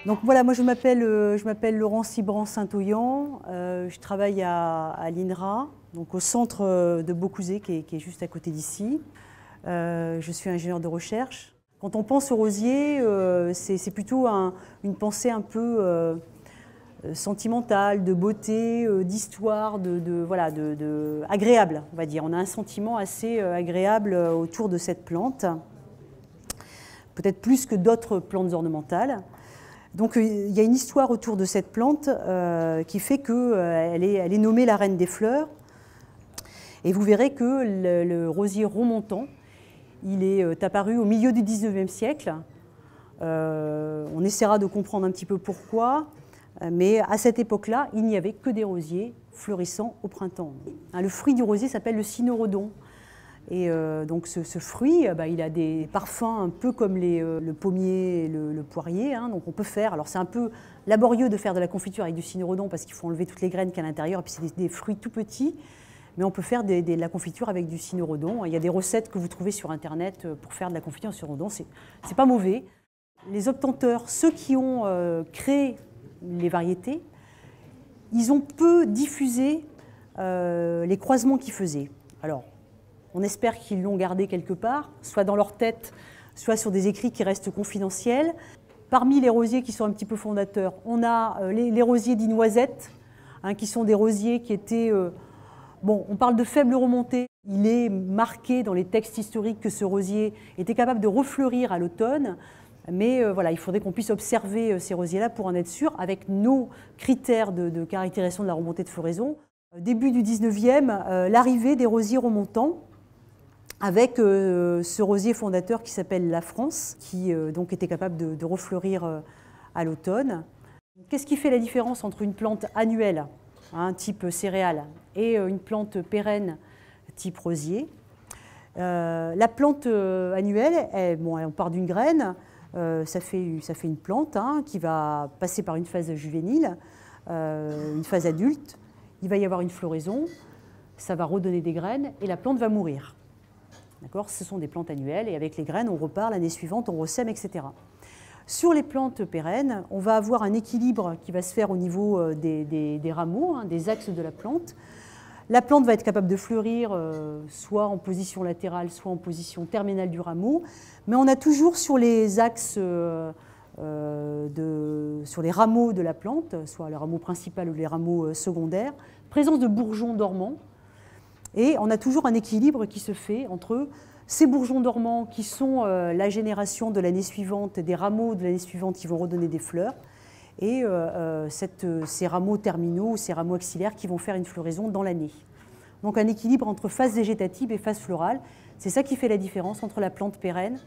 Donc voilà, moi je m'appelle Laurence Cibran Saint-Oyan, je travaille à l'INRA, donc au centre de Beaucouzé qui est juste à côté d'ici. Je suis ingénieure de recherche. Quand on pense au rosier, c'est plutôt une pensée un peu sentimentale, de beauté, d'histoire, agréable, on va dire. On a un sentiment assez agréable autour de cette plante, peut-être plus que d'autres plantes ornementales. Donc il y a une histoire autour de cette plante qui fait qu'elle est nommée la reine des fleurs. Et vous verrez que le rosier remontant, il est apparu au milieu du 19e siècle. On essaiera de comprendre un petit peu pourquoi, mais à cette époque-là, il n'y avait que des rosiers fleurissant au printemps. Le fruit du rosier s'appelle le cynorhodon. Et donc ce fruit, il a des parfums un peu comme le pommier et le poirier. Donc on peut faire, alors c'est un peu laborieux de faire de la confiture avec du cynorhodon parce qu'il faut enlever toutes les graines qu'il y a à l'intérieur, et puis c'est des fruits tout petits, mais on peut faire de la confiture avec du cynorhodon. Il y a des recettes que vous trouvez sur Internet pour faire de la confiture au cynorhodon, c'est pas mauvais. Les obtenteurs, ceux qui ont créé les variétés, ils ont peu diffusé les croisements qu'ils faisaient. Alors, on espère qu'ils l'ont gardé quelque part, soit dans leur tête, soit sur des écrits qui restent confidentiels. Parmi les rosiers qui sont un petit peu fondateurs, on a les rosiers dits noisettes, qui sont des rosiers qui étaient... on parle de faible remontée. Il est marqué dans les textes historiques que ce rosier était capable de refleurir à l'automne, mais il faudrait qu'on puisse observer ces rosiers-là pour en être sûr, avec nos critères de caractérisation de la remontée de floraison. Début du 19e, l'arrivée des rosiers remontants, avec ce rosier fondateur qui s'appelle la France, qui donc était capable de refleurir à l'automne. Qu'est-ce qui fait la différence entre une plante annuelle, type céréale, et une plante pérenne, type rosier? La plante annuelle, on part d'une graine, ça fait une plante qui va passer par une phase juvénile, une phase adulte, il va y avoir une floraison, ça va redonner des graines et la plante va mourir. Ce sont des plantes annuelles et avec les graines, on repart l'année suivante, on ressème, etc. Sur les plantes pérennes, on va avoir un équilibre qui va se faire au niveau des rameaux, des axes de la plante. La plante va être capable de fleurir soit en position latérale, soit en position terminale du rameau, mais on a toujours sur les axes, sur les rameaux de la plante, soit les rameaux principaux ou les rameaux secondaires, présence de bourgeons dormants. Et on a toujours un équilibre qui se fait entre ces bourgeons dormants qui sont la génération de l'année suivante, des rameaux de l'année suivante qui vont redonner des fleurs, et ces rameaux terminaux, ces rameaux axillaires qui vont faire une floraison dans l'année. Donc un équilibre entre phase végétative et phase florale, c'est ça qui fait la différence entre la plante pérenne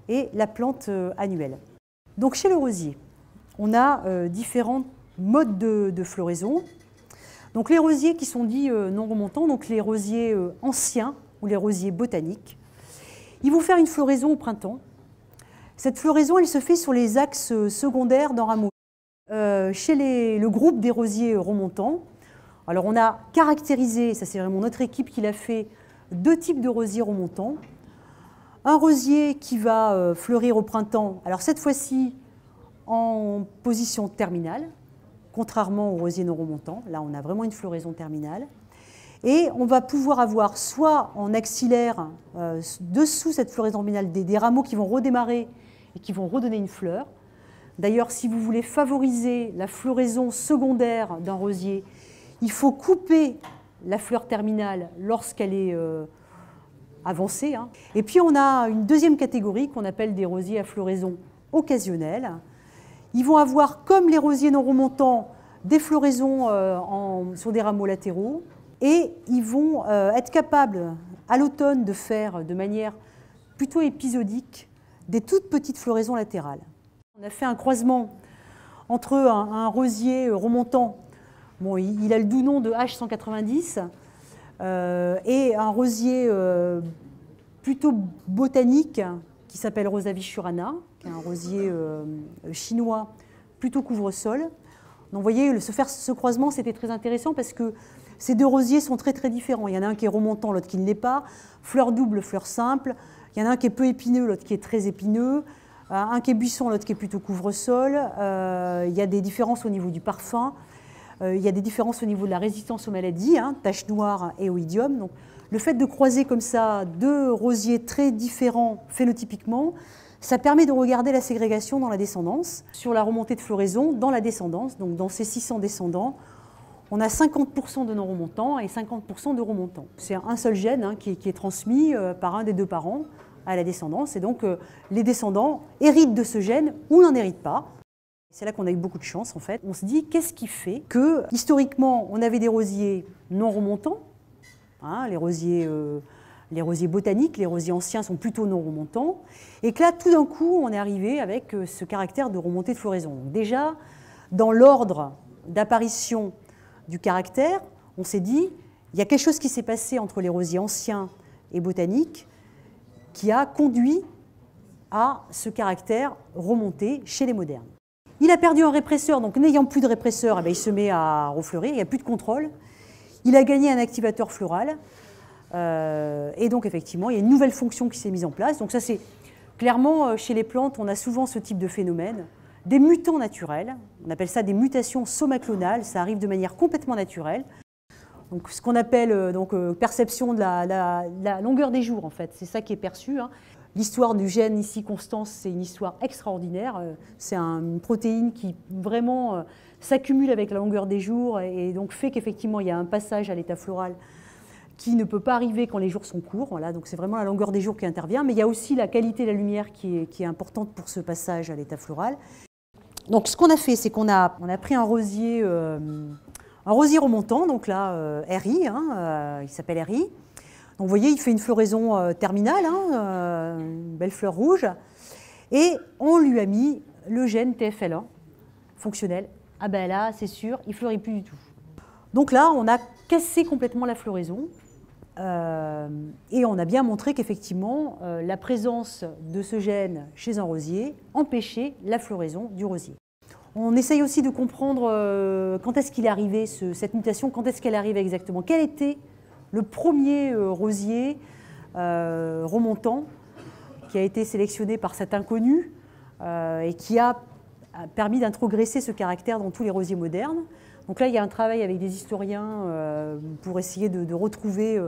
et la plante annuelle. Donc chez le rosier, on a différents modes de floraison. Donc les rosiers qui sont dits non remontants, donc les rosiers anciens ou les rosiers botaniques, ils vont faire une floraison au printemps. Cette floraison, elle se fait sur les axes secondaires d'un rameau. Chez le groupe des rosiers remontants, alors on a caractérisé, ça c'est vraiment notre équipe qui l'a fait, deux types de rosiers remontants. Un rosier qui va fleurir au printemps, alors cette fois-ci en position terminale, contrairement aux rosiers non remontants. Là, on a vraiment une floraison terminale. Et on va pouvoir avoir soit en axillaire, dessous cette floraison terminale, des rameaux qui vont redémarrer et qui vont redonner une fleur. D'ailleurs, si vous voulez favoriser la floraison secondaire d'un rosier, il faut couper la fleur terminale lorsqu'elle est avancée. Et puis, on a une deuxième catégorie qu'on appelle des rosiers à floraison occasionnelle. Ils vont avoir, comme les rosiers non remontants, des floraisons sur des rameaux latéraux et ils vont être capables, à l'automne, de faire de manière plutôt épisodique des toutes petites floraisons latérales. On a fait un croisement entre un rosier remontant, il a le doux nom de H190, et un rosier plutôt botanique qui s'appelle Rosa vichurana, qui est un rosier chinois plutôt couvre-sol. Donc vous voyez, ce croisement, c'était très intéressant parce que ces deux rosiers sont très très différents. Il y en a un qui est remontant, l'autre qui ne l'est pas. Fleur double, fleur simple. Il y en a un qui est peu épineux, l'autre qui est très épineux. Un qui est buisson, l'autre qui est plutôt couvre-sol. Il y a des différences au niveau du parfum. Il y a des différences au niveau de la résistance aux maladies, taches noires et oïdium. Donc, le fait de croiser comme ça deux rosiers très différents phénotypiquement, ça permet de regarder la ségrégation dans la descendance. Sur la remontée de floraison, dans la descendance, donc dans ces 600 descendants, on a 50% de non-remontants et 50% de remontants. C'est un seul gène qui est transmis par un des deux parents à la descendance. Et donc, les descendants héritent de ce gène ou n'en héritent pas. C'est là qu'on a eu beaucoup de chance, en fait. On se dit, qu'est-ce qui fait que, historiquement, on avait des rosiers non remontants, les rosiers botaniques, les rosiers anciens sont plutôt non remontants, et que là, tout d'un coup, on est arrivé avec ce caractère de remontée de floraison. Donc déjà, dans l'ordre d'apparition du caractère, on s'est dit, il y a quelque chose qui s'est passé entre les rosiers anciens et botaniques qui a conduit à ce caractère remonté chez les modernes. Il a perdu un répresseur, donc n'ayant plus de répresseur, il se met à refleurir, il n'y a plus de contrôle. Il a gagné un activateur floral, et donc effectivement, il y a une nouvelle fonction qui s'est mise en place. Donc ça, c'est clairement, chez les plantes, on a souvent ce type de phénomène. Des mutants naturels, on appelle ça des mutations somaclonales, ça arrive de manière complètement naturelle. Donc, ce qu'on appelle perception de la longueur des jours, en fait, c'est ça qui est perçu. L'histoire du gène ici, Constance, c'est une histoire extraordinaire. C'est une protéine qui vraiment s'accumule avec la longueur des jours et donc fait qu'effectivement il y a un passage à l'état floral qui ne peut pas arriver quand les jours sont courts. Voilà, donc c'est vraiment la longueur des jours qui intervient, mais il y a aussi la qualité de la lumière qui est importante pour ce passage à l'état floral. Donc ce qu'on a fait, c'est qu'on a pris un rosier remontant, donc là RI, il s'appelle RI. Donc vous voyez, il fait une floraison terminale, une belle fleur rouge, et on lui a mis le gène TFL1 fonctionnel. Ah ben là, c'est sûr, il ne fleurit plus du tout. Donc là, on a cassé complètement la floraison, et on a bien montré qu'effectivement, la présence de ce gène chez un rosier empêchait la floraison du rosier. On essaye aussi de comprendre quand est-ce qu'il est arrivé, cette mutation, quand est-ce qu'elle arrive exactement. Quel était le premier rosier remontant qui a été sélectionné par cet inconnu et qui a permis d'introgresser ce caractère dans tous les rosiers modernes. Donc là, il y a un travail avec des historiens pour essayer de retrouver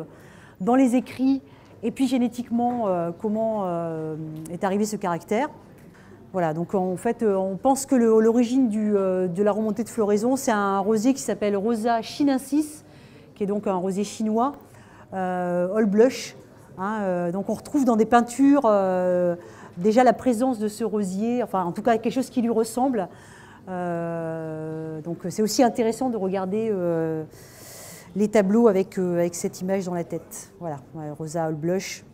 dans les écrits et puis génétiquement comment est arrivé ce caractère. Voilà, donc en fait, on pense que l'origine de la remontée de floraison, c'est un rosier qui s'appelle Rosa chinensis, qui est donc un rosier chinois, all blush. Donc on retrouve dans des peintures déjà la présence de ce rosier, enfin en tout cas quelque chose qui lui ressemble. Donc c'est aussi intéressant de regarder les tableaux avec cette image dans la tête. Voilà, Rosa all blush.